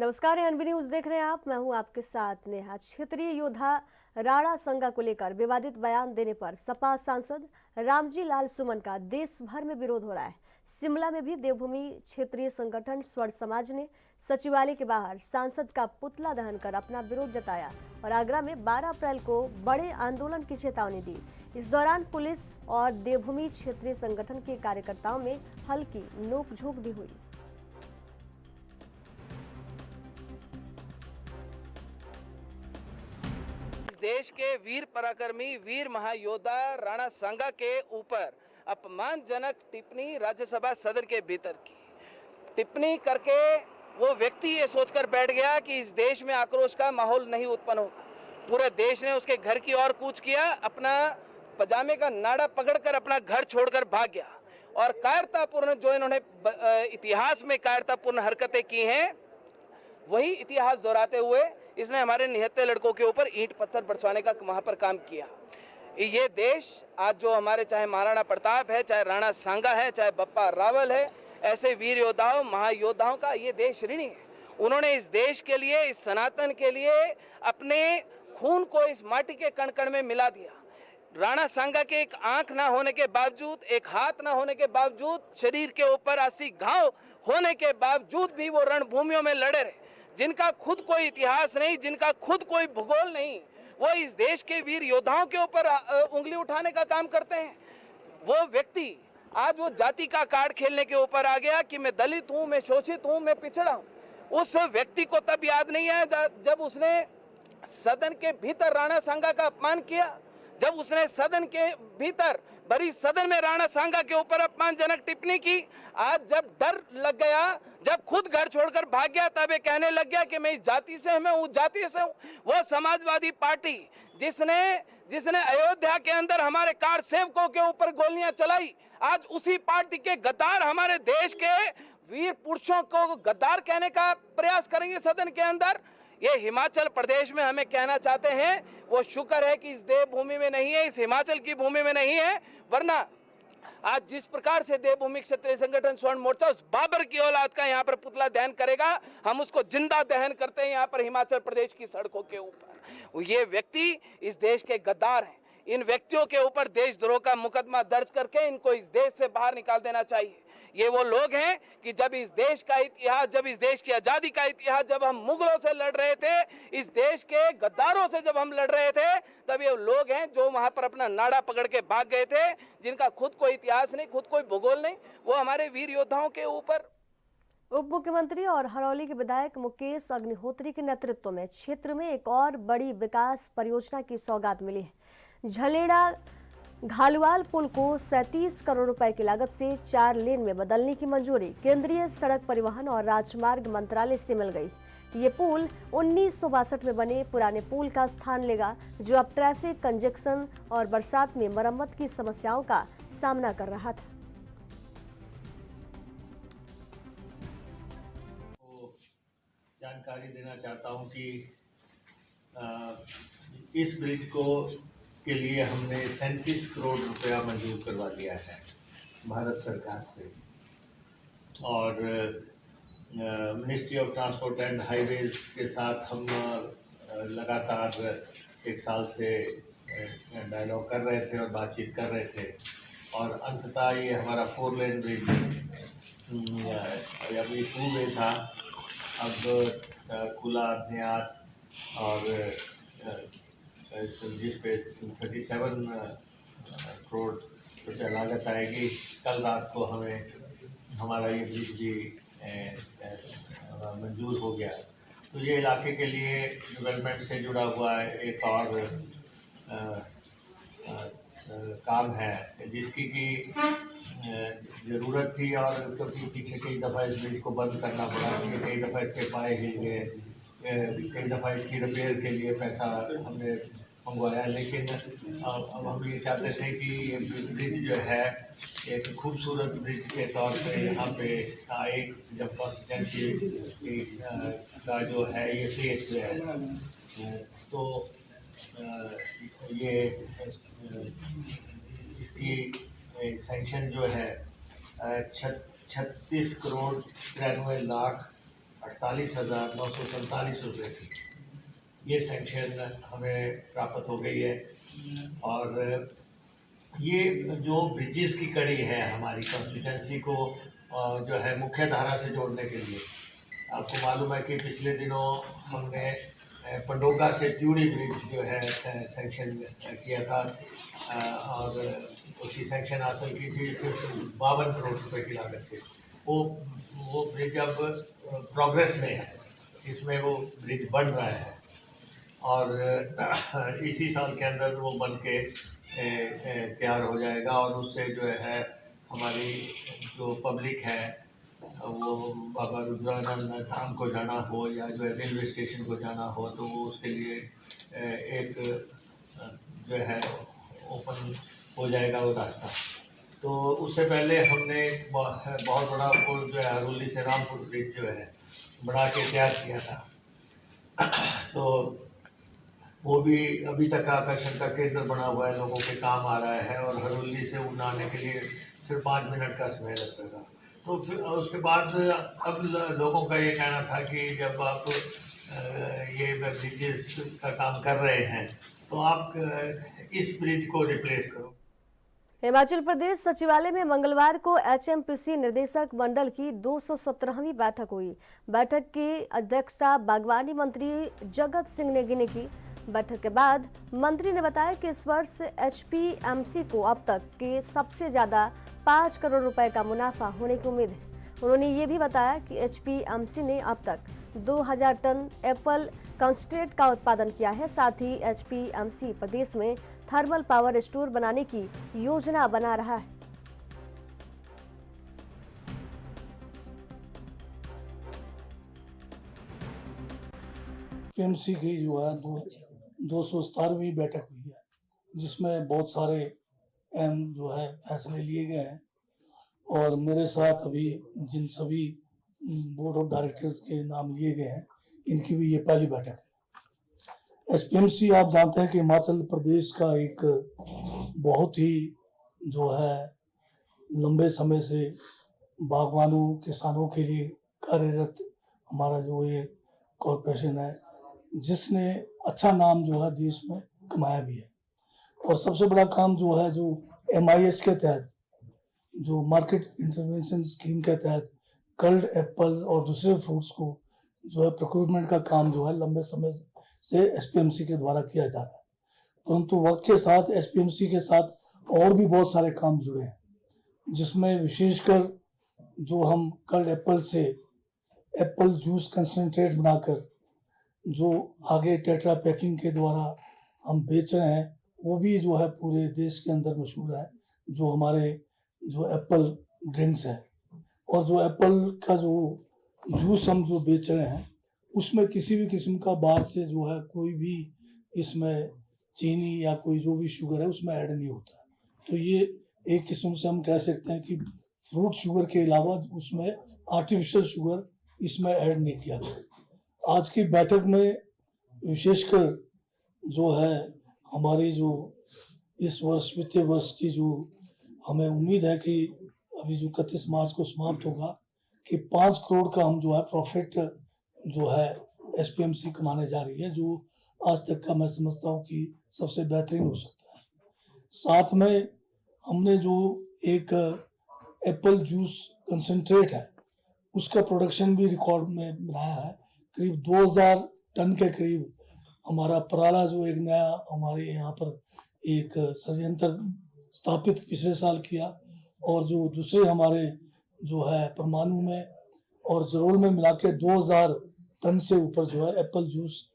नमस्कार, NB news देख रहे हैं आप। मैं हूं आपके साथ नेहा। क्षेत्रीय योद्धा राणा संगा को लेकर विवादित बयान देने पर सपा सांसद रामजी लाल सुमन का देश भर में विरोध हो रहा है। शिमला में भी देवभूमि क्षेत्रीय संगठन स्वर्ण समाज ने सचिवालय के बाहर सांसद का पुतला दहन कर अपना विरोध जताया और आगरा में 12 अप्रैल को बड़े आंदोलन की चेतावनी दी। इस दौरान पुलिस और देवभूमि क्षेत्रीय संगठन के कार्यकर्ताओं में हल्की नोकझोंक भी हुई। देश के वीर पराक्रमी वीर महायोद्धा राणा सांगा के ऊपर अपमानजनक टिप्पणी राज्यसभा सदन के भीतर की टिप्पणी करके वो व्यक्ति ये सोचकर बैठ गया कि इस देश में आक्रोश का माहौल नहीं उत्पन्न होगा। पूरे देश ने उसके घर की ओर कूच किया, अपना पजामे का नाड़ा पकड़कर अपना घर छोड़कर भाग गया और कायरतापूर्ण जो इन्होंने इतिहास में कायरतापूर्ण हरकतें की हैं वही इतिहास दोहराते हुए इसने हमारे निहत्थे लड़कों के ऊपर ईंट पत्थर बरसवाने का वहां पर काम किया। ये देश आज जो हमारे चाहे महाराणा प्रताप है, चाहे राणा सांगा है, चाहे बप्पा रावल है, ऐसे वीर योद्धाओं महायोद्धाओं का ये देश ऋणी है। उन्होंने इस देश के लिए, इस सनातन के लिए अपने खून को इस माटी के कण कण में मिला दिया। राणा सांगा के एक आंख ना होने के बावजूद, एक हाथ ना होने के बावजूद, शरीर के ऊपर 80 घाव होने के बावजूद भी वो रणभूमियों में लड़े रहे। जिनका खुद कोई इतिहास नहीं, जिनका खुद कोई भूगोल नहीं, वो इस देश के वीर योद्धाओं के ऊपर उंगली उठाने का काम करते हैं। वो व्यक्ति आज वो जाति का कार्ड खेलने के ऊपर आ गया कि मैं दलित हूं, मैं शोषित हूं, मैं पिछड़ा हूं। उस व्यक्ति को तब याद नहीं आया जब उसने सदन के भीतर राणा सांगा का अपमान किया, जब उसने सदन के भीतर भरी सदन में राणा सांगा के ऊपर अपमानजनक टिप्पणी की। आज जब डर लग गया, जब खुद घर छोड़कर भाग गया, तब ये कहने लग गया कि मैं इस जाति से हूं, मैं उस जाति से हूं। वो समाजवादी पार्टी जिसने अयोध्या के अंदर हमारे कार सेवकों के ऊपर गोलियां चलाई, आज उसी पार्टी के गद्दार हमारे देश के वीर पुरुषों को गद्दार कहने का प्रयास करेंगे सदन के अंदर। ये हिमाचल प्रदेश में हमें कहना चाहते हैं, वो शुक्र है कि इस देवभूमि में नहीं है, इस हिमाचल की भूमि में नहीं है, वरना आज जिस प्रकार से देवभूमि क्षेत्रीय संगठन स्वर्ण मोर्चा उस बाबर की औलाद का यहाँ पर पुतला दहन करेगा, हम उसको जिंदा दहन करते हैं यहाँ पर हिमाचल प्रदेश की सड़कों के ऊपर। ये व्यक्ति इस देश के गद्दार हैं। इन व्यक्तियों के ऊपर देशद्रोह का मुकदमा दर्ज करके इनको इस देश से बाहर निकाल देना चाहिए। ये वो लोग हैं कि जब इस देश का इतिहास, जब इस देश की आज़ादी का इतिहास, जब हम मुगलों से लड़ रहे थे, इस देश के गद्दारों से जब हम लड़ रहे थे, तब ये लोग हैं जो वहां पर अपना नाड़ा पकड़ के भाग गए थे, जिनका खुद कोई इतिहास नहीं, खुद कोई भूगोल नहीं। वो हमारे वीर योद्धाओं के ऊपर। उप मुख्यमंत्री और हरौली के विधायक मुकेश अग्निहोत्री के नेतृत्व में क्षेत्र में एक और बड़ी विकास परियोजना की सौगात मिली है। झलेड़ा घालवाल पुल को 37 करोड़ रुपए की लागत से 4 लेन में बदलने की मंजूरी केंद्रीय सड़क परिवहन और राजमार्ग मंत्रालय से मिल गई। ये पुल 1962 में बने पुराने पुल का स्थान लेगा, जो अब ट्रैफिक कंजेक्शन और बरसात में मरम्मत की समस्याओं का सामना कर रहा था। जानकारी देना चाहता हूं कि इस ब्रिज के लिए हमने 37 करोड़ रुपया मंजूर करवा लिया है भारत सरकार से, और ministry of transport and highways के साथ हम लगातार एक साल से डायलॉग कर रहे थे और बातचीत कर रहे थे, और अंततः ये हमारा 4 लेन ब्रिज अभी 2 वे था, अब खुला अज्ञात और जिस पे 37 करोड़ रुपया लागत आएगी। कल रात को हमें हमारा ये ब्रिज भी मंजूर हो गया। तो ये इलाके के लिए डेवलपमेंट से जुड़ा हुआ एक और काम है जिसकी की ज़रूरत थी, और क्योंकि पीछे कई दफ़ा इस ब्रिज को बंद करना पड़ा, कई दफ़ा इसके पाए हिल गए, कई दफ़ा इसकी रिपेयर के लिए पैसा हमने मंगवाया, लेकिन अब हम ये चाहते थे कि ये ब्रिज जो है एक खूबसूरत ब्रिज के तौर पे यहाँ पे आए, जब कॉन्स्टिट्यूंसी का जो है ये फेस है, तो ये इसकी सैंक्शन जो है 36 करोड़ 93 लाख ₹48,947 थी। ये सैंक्शन हमें प्राप्त हो गई है। और ये जो ब्रिजेस की कड़ी है हमारी कॉन्स्टिट्यूंसी को जो है मुख्य धारा से जोड़ने के लिए, आपको मालूम है कि पिछले दिनों हमने पंडोगा से त्यूड़ी ब्रिज जो है सैंक्शन किया था, और उसकी सैंक्शन हासिल की थी 52 करोड़ रुपए की लागत से। वो ब्रिज अब प्रोग्रेस में है, इसमें वो ब्रिज बन रहा है और इसी साल के अंदर वो बन के तैयार हो जाएगा। और उससे जो है हमारी जो पब्लिक है वो बाबा रुद्रानंद धाम को जाना हो या जो है रेलवे स्टेशन को जाना हो तो वो उसके लिए एक जो है ओपन हो जाएगा वो रास्ता। तो उससे पहले हमने बहुत बड़ा पुल जो है हरोली से रामपुर ब्रिज जो है बना के तैयार किया था। तो वो भी अभी तक आकर्षण का केंद्र बना हुआ है, लोगों के काम आ रहा है और हरोली से ऊना आने के लिए सिर्फ 5 मिनट का समय लगता था। तो फिर उसके बाद अब लोगों का ये कहना था कि जब आप ये ब्रिजेस का काम कर रहे हैं तो आप इस ब्रिज को रिप्लेस करो। हिमाचल प्रदेश सचिवालय में मंगलवार को एचएमपीसी निर्देशक मंडल की 217वीं बैठक हुई। बैठक की अध्यक्षता बागवानी मंत्री जगत सिंह नेगी ने की। बैठक के बाद मंत्री ने बताया कि इस वर्ष एचपीएमसी को अब तक के सबसे ज्यादा 5 करोड़ रुपए का मुनाफा होने की उम्मीद है। उन्होंने ये भी बताया कि एचपीएमसी ने अब तक 2000 टन एप्पल कंसंट्रेट का उत्पादन किया है। साथ ही एचपीएमसी प्रदेश में थर्मल पावर स्टोर बनाने की योजना बना रहा है। एचपीएमसी की जो है 217वीं बैठक हुई है, जिसमें बहुत सारे अहम जो है फैसले लिए गए हैं। और मेरे साथ अभी जिन सभी बोर्ड ऑफ डायरेक्टर्स के नाम लिए गए हैं, इनकी भी ये पहली बैठक है। एचपीएमसी आप जानते हैं कि हिमाचल प्रदेश का एक बहुत ही जो है लंबे समय से बागवानों किसानों के लिए कार्यरत हमारा जो ये कॉरपोरेशन है, जिसने अच्छा नाम जो है देश में कमाया भी है। और सबसे बड़ा काम जो है जो MIS के तहत, जो मार्केट इंटरवेंशन स्कीम के तहत कल्ड एप्पल्स और दूसरे फ्रूट्स को जो है प्रोक्योरमेंट का काम जो है लंबे समय से एचपीएमसी के द्वारा किया जा रहा है। परंतु वक्त के साथ एचपीएमसी के साथ और भी बहुत सारे काम जुड़े हैं, जिसमें विशेषकर जो हम कल्ड एप्पल से एप्पल जूस कंसंट्रेट बनाकर जो आगे टेट्रा पैकिंग के द्वारा हम बेच रहे हैं, वो भी जो है पूरे देश के अंदर मशहूर है। जो हमारे जो एप्पल ड्रिंक्स है और जो एप्पल का जो जूस हम जो बेच रहे हैं, उसमें किसी भी किस्म का बाहर से जो है कोई भी इसमें चीनी या कोई जो भी शुगर है उसमें ऐड नहीं होता। तो ये एक किस्म से हम कह सकते हैं कि फ्रूट शुगर के अलावा उसमें आर्टिफिशियल शुगर इसमें ऐड नहीं किया गया। आज की बैठक में विशेषकर जो है हमारी जो इस वर्ष वित्तीय वर्ष की जो हमें उम्मीद है कि अभी जो 31 मार्च को समाप्त होगा कि 5 करोड़ का हम जो है प्रॉफिट जो है एचपीएमसी कमाने जा रही है, जो आज तक का मैं समझता हूँ कि सबसे बेहतरीन हो सकता है। साथ में हमने जो एक एप्पल जूस कंसंट्रेट है उसका प्रोडक्शन भी रिकॉर्ड में बनाया है। करीब 2000 टन के करीब हमारा पराला जो एक नया हमारे यहाँ पर एक संयंत्र स्थापित पिछले साल किया, और जो दूसरे हमारे जो है परमाणु में और जरोल में मिला के 2000 टन से ऊपर जो है एप्पल जूस।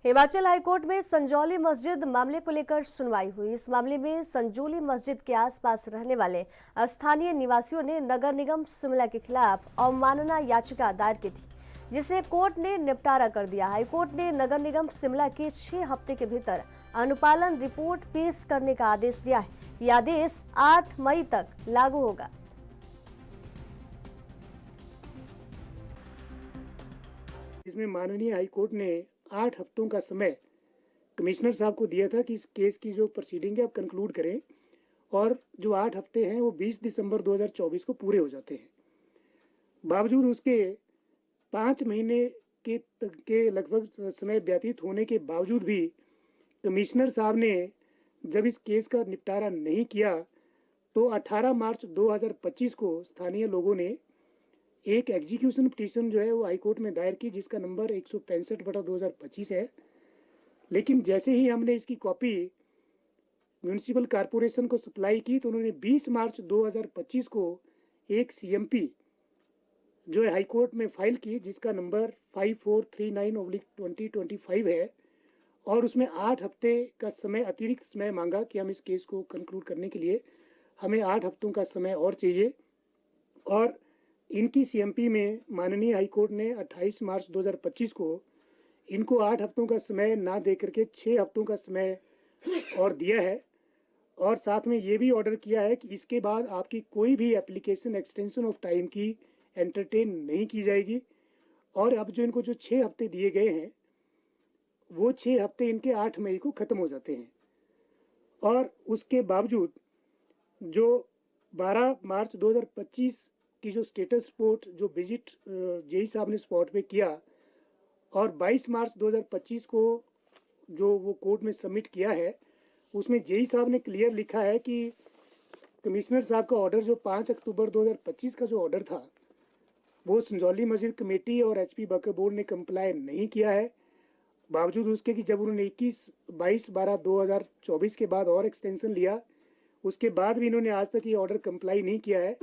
हिमाचल हाईकोर्ट में संजौली मस्जिद मामले को लेकर सुनवाई हुई। इस मामले में संजौली मस्जिद के आसपास रहने वाले स्थानीय निवासियों ने नगर निगम शिमला के खिलाफ अवमानना याचिका दायर की थी, जिसे कोर्ट ने निपटारा कर दिया। हाईकोर्ट ने नगर निगम शिमला के 6 हफ्ते के भीतर अनुपालन रिपोर्ट पेश करने का आदेश दिया है। यह आदेश 8 मई तक लागू होगा। इसमें माननीय हाईकोर्ट ने 8 हफ्तों का समय कमिश्नर साहब को दिया था कि इस केस की जो प्रोसीडिंग है आप कंक्लूड करें, और जो 8 हफ्ते हैं वो 20 दिसंबर 2024 को पूरे हो जाते हैं। बावजूद उसके 5 महीने के लगभग समय व्यतीत होने के बावजूद भी कमिश्नर साहब ने जब इस केस का निपटारा नहीं किया तो 18 मार्च 2025 को स्थानीय लोगों ने एक एग्जीक्यूशन पिटीशन जो है वो हाई कोर्ट में दायर की, जिसका नंबर 165/2025 है। लेकिन जैसे ही हमने इसकी कॉपी म्यूनिसिपल कॉरपोरेशन को सप्लाई की तो उन्होंने 20 मार्च 2025 को एक सीएमपी जो है हाई कोर्ट में फाइल की, जिसका नंबर 5439/2025 है, और उसमें 8 हफ्ते का समय अतिरिक्त समय मांगा कि हम इस केस को कंक्लूड करने के लिए हमें 8 हफ्तों का समय और चाहिए। और इनकी सीएमपी में माननीय हाई कोर्ट ने 28 मार्च 2025 को इनको 8 हफ्तों का समय ना दे करके 6 हफ्तों का समय और दिया है, और साथ में ये भी ऑर्डर किया है कि इसके बाद आपकी कोई भी एप्लीकेशन एक्सटेंशन ऑफ टाइम की एंटरटेन नहीं की जाएगी। और अब जो इनको जो 6 हफ्ते दिए गए हैं वो 6 हफ्ते इनके 8 मई को ख़त्म हो जाते हैं। और उसके बावजूद जो 12 मार्च 2025 की जो स्टेटस रिपोर्ट जो विजिट जेई साहब ने स्पॉट पे किया और 22 मार्च 2025 को जो वो कोर्ट में सबमिट किया है, उसमें जेई साहब ने क्लियर लिखा है कि कमिश्नर साहब का ऑर्डर जो 5 अक्टूबर 2025 का जो ऑर्डर था वो संजौली मस्जिद कमेटी और एचपी वक्फ बोर्ड ने कंप्लाई नहीं किया है, बावजूद उसके कि जब उन्होंने 22/12/2024 के बाद और एक्सटेंशन लिया, उसके बाद भी इन्होंने आज तक ये ऑर्डर कंप्लाई नहीं किया है।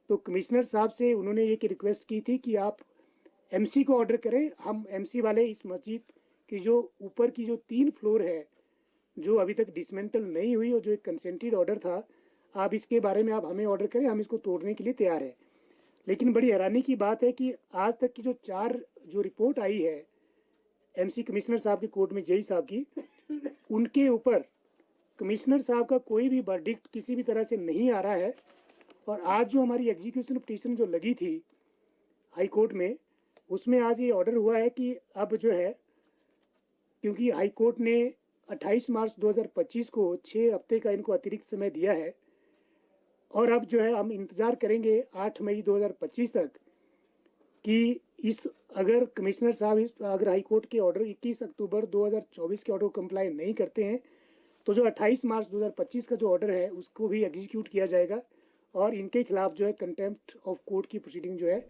तो कमिश्नर साहब से उन्होंने ये रिक्वेस्ट की थी कि आप एमसी को ऑर्डर करें, हम एमसी वाले इस मस्जिद की जो ऊपर की जो 3 फ्लोर है जो अभी तक डिसमेंटल नहीं हुई और जो एक कंसेंटेड ऑर्डर था, आप इसके बारे में आप हमें ऑर्डर करें, हम इसको तोड़ने के लिए तैयार हैं। लेकिन बड़ी हैरानी की बात है कि आज तक की जो 4 जो रिपोर्ट आई है एमसी कमिश्नर साहब की कोर्ट में जेई साहब की, उनके ऊपर कमिश्नर साहब का कोई भी वर्डिक्ट किसी भी तरह से नहीं आ रहा है। और आज जो हमारी एग्जीक्यूशन पिटीशन जो लगी थी हाई कोर्ट में, उसमें आज ये ऑर्डर हुआ है कि अब जो है, क्योंकि हाई कोर्ट ने 28 मार्च 2025 को 6 हफ्ते का इनको अतिरिक्त समय दिया है, और अब जो है हम इंतज़ार करेंगे 8 मई 2025 तक कि इस अगर कमिश्नर साहब अगर हाई कोर्ट के ऑर्डर 21 अक्टूबर 2024 के ऑर्डर को कंप्लाई नहीं करते हैं तो जो 28 मार्च 2025 का जो ऑर्डर है उसको भी एग्जीक्यूट किया जाएगा और इनके खिलाफ जो है कंटेम्प्ट ऑफ कोर्ट की प्रोसीडिंग जो है